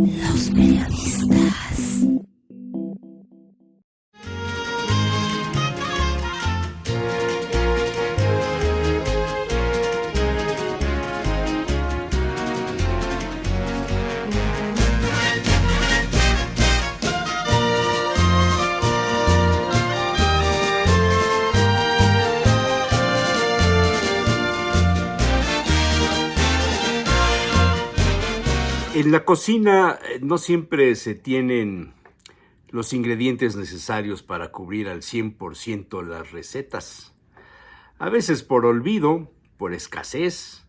Los periodistas. En la cocina no siempre se tienen los ingredientes necesarios para cubrir al 100% las recetas. A veces por olvido, por escasez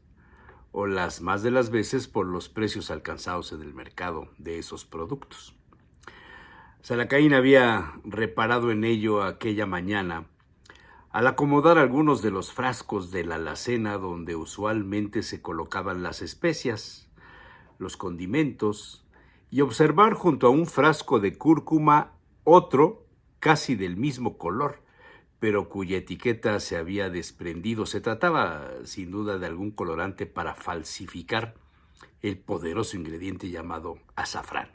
o las más de las veces por los precios alcanzados en el mercado de esos productos. Salacaín había reparado en ello aquella mañana al acomodar algunos de los frascos de la alacena donde usualmente se colocaban las especias, los condimentos, y observar junto a un frasco de cúrcuma otro casi del mismo color, pero cuya etiqueta se había desprendido. Se trataba sin duda de algún colorante para falsificar el poderoso ingrediente llamado azafrán.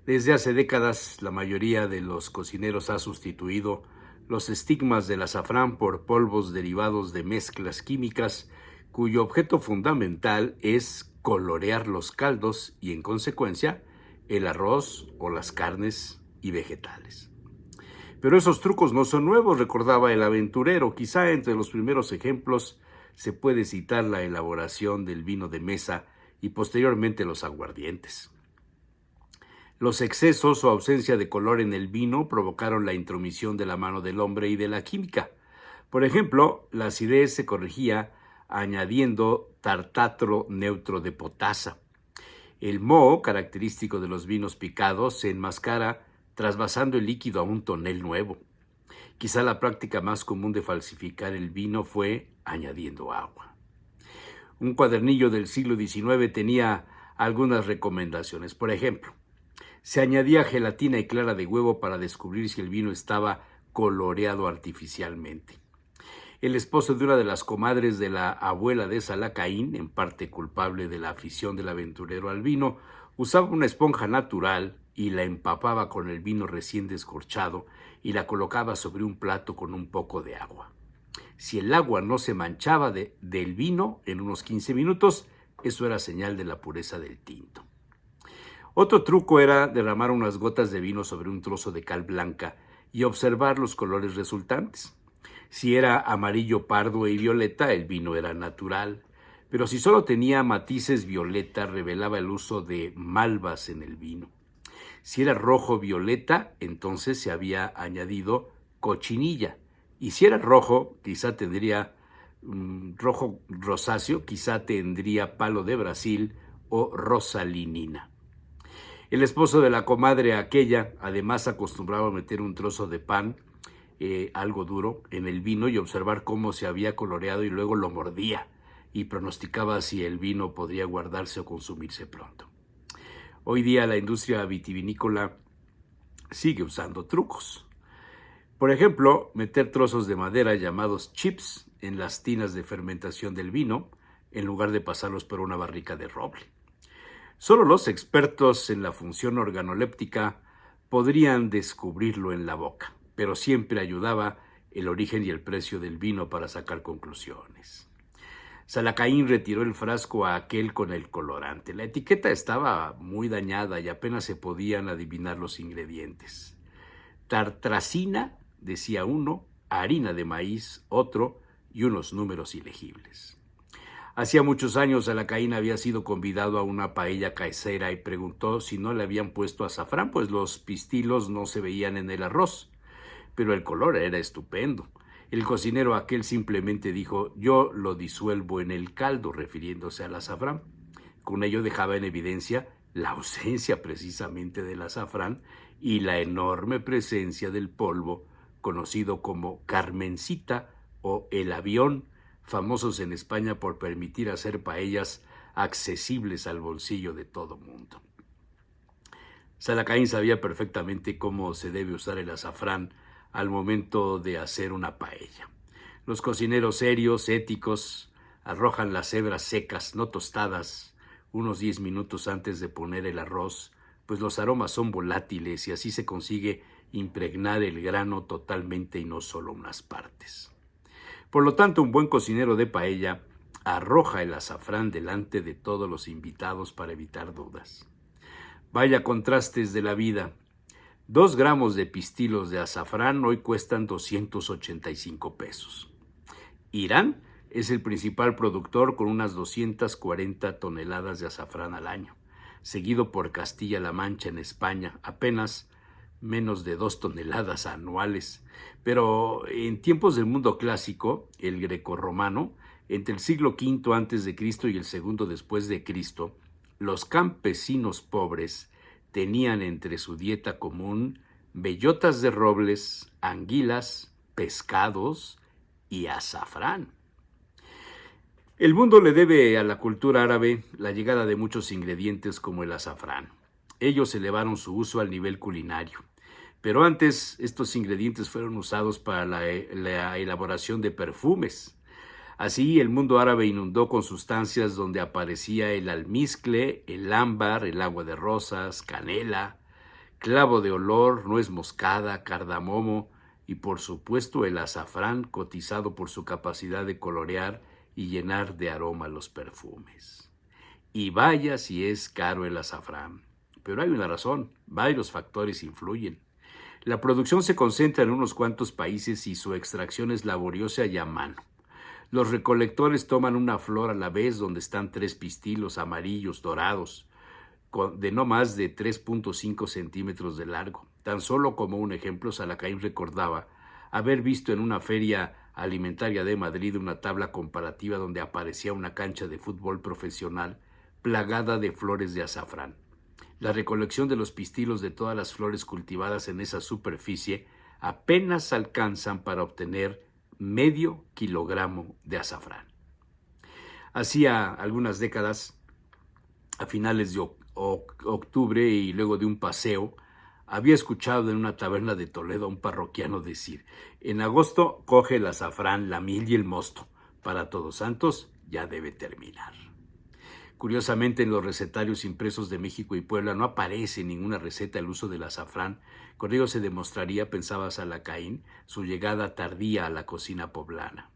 Desde hace décadas la mayoría de los cocineros ha sustituido los estigmas del azafrán por polvos derivados de mezclas químicas cuyo objeto fundamental es colorear los caldos y, en consecuencia, el arroz o las carnes y vegetales. Pero esos trucos no son nuevos, recordaba el aventurero. Quizá entre los primeros ejemplos se puede citar la elaboración del vino de mesa y posteriormente los aguardientes. Los excesos o ausencia de color en el vino provocaron la intromisión de la mano del hombre y de la química. Por ejemplo, la acidez se corregía añadiendo tartatro neutro de potasa. El moho, característico de los vinos picados, se enmascara trasvasando el líquido a un tonel nuevo. Quizá la práctica más común de falsificar el vino fue añadiendo agua. Un cuadernillo del siglo XIX tenía algunas recomendaciones. Por ejemplo, se añadía gelatina y clara de huevo para descubrir si el vino estaba coloreado artificialmente. El esposo de una de las comadres de la abuela de Salacaín, en parte culpable de la afición del aventurero al vino, usaba una esponja natural y la empapaba con el vino recién descorchado y la colocaba sobre un plato con un poco de agua. Si el agua no se manchaba del vino en unos 15 minutos, eso era señal de la pureza del tinto. Otro truco era derramar unas gotas de vino sobre un trozo de cal blanca y observar los colores resultantes. Si era amarillo, pardo y violeta, el vino era natural, pero si solo tenía matices violeta, revelaba el uso de malvas en el vino. Si era rojo violeta, entonces se había añadido cochinilla, y si era rojo, quizá tendría rojo rosáceo, quizá tendría palo de Brasil o rosalinina. El esposo de la comadre aquella además acostumbraba a meter un trozo de pan, algo duro, en el vino y observar cómo se había coloreado y luego lo mordía y pronosticaba si el vino podría guardarse o consumirse pronto. Hoy día la industria vitivinícola sigue usando trucos. Por ejemplo, meter trozos de madera llamados chips en las tinas de fermentación del vino en lugar de pasarlos por una barrica de roble. Solo los expertos en la función organoléptica podrían descubrirlo en la boca, pero siempre ayudaba el origen y el precio del vino para sacar conclusiones. Salacaín retiró el frasco a aquel con el colorante. La etiqueta estaba muy dañada y apenas se podían adivinar los ingredientes. Tartracina, decía uno, harina de maíz, otro, y unos números ilegibles. Hacía muchos años Salacaín había sido convidado a una paella casera y preguntó si no le habían puesto azafrán, pues los pistilos no se veían en el arroz. Pero el color era estupendo. El cocinero aquel simplemente dijo: yo lo disuelvo en el caldo, refiriéndose al azafrán. Con ello dejaba en evidencia la ausencia precisamente del azafrán y la enorme presencia del polvo, conocido como carmencita o el avión, famosos en España por permitir hacer paellas accesibles al bolsillo de todo mundo. Salacaín sabía perfectamente cómo se debe usar el azafrán al momento de hacer una paella. Los cocineros serios, éticos, arrojan las hebras secas, no tostadas, unos 10 minutos antes de poner el arroz, pues los aromas son volátiles y así se consigue impregnar el grano totalmente y no solo unas partes. Por lo tanto, un buen cocinero de paella arroja el azafrán delante de todos los invitados para evitar dudas. Vaya contrastes de la vida. 2 gramos de pistilos de azafrán hoy cuestan 285 pesos. Irán es el principal productor con unas 240 toneladas de azafrán al año, seguido por Castilla-La Mancha en España, apenas menos de 2 toneladas anuales. Pero en tiempos del mundo clásico, el grecorromano, entre el siglo V a.C. y el segundo después de Cristo, los campesinos pobres tenían entre su dieta común bellotas de robles, anguilas, pescados y azafrán. El mundo le debe a la cultura árabe la llegada de muchos ingredientes como el azafrán. Ellos elevaron su uso al nivel culinario. Pero antes, estos ingredientes fueron usados para la elaboración de perfumes. Así, el mundo árabe inundó con sustancias donde aparecía el almizcle, el ámbar, el agua de rosas, canela, clavo de olor, nuez moscada, cardamomo y, por supuesto, el azafrán, cotizado por su capacidad de colorear y llenar de aroma los perfumes. Y vaya si es caro el azafrán. Pero hay una razón, varios factores influyen. La producción se concentra en unos cuantos países y su extracción es laboriosa y a mano. Los recolectores toman una flor a la vez donde están 3 pistilos amarillos dorados, de no más de 3.5 centímetros de largo. Tan solo como un ejemplo, Salacaín recordaba haber visto en una feria alimentaria de Madrid una tabla comparativa donde aparecía una cancha de fútbol profesional plagada de flores de azafrán. La recolección de los pistilos de todas las flores cultivadas en esa superficie apenas alcanzan para obtener medio kilogramo de azafrán. Hacía algunas décadas, a finales de octubre y luego de un paseo, había escuchado en una taberna de Toledo a un parroquiano decir: en agosto coge el azafrán, la miel y el mosto. Para Todos Santos ya debe terminar. Curiosamente, en los recetarios impresos de México y Puebla no aparece ninguna receta del uso del azafrán. Con ello se demostraría, pensaba Salacaín, su llegada tardía a la cocina poblana.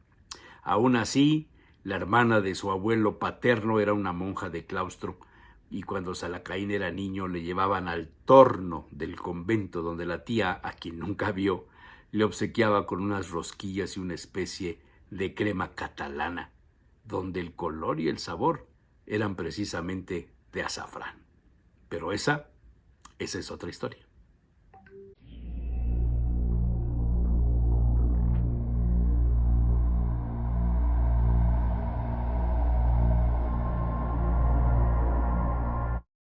Aún así, la hermana de su abuelo paterno era una monja de claustro, y cuando Salacaín era niño le llevaban al torno del convento donde la tía, a quien nunca vio, le obsequiaba con unas rosquillas y una especie de crema catalana, donde el color y el sabor eran precisamente de azafrán. Pero esa es otra historia.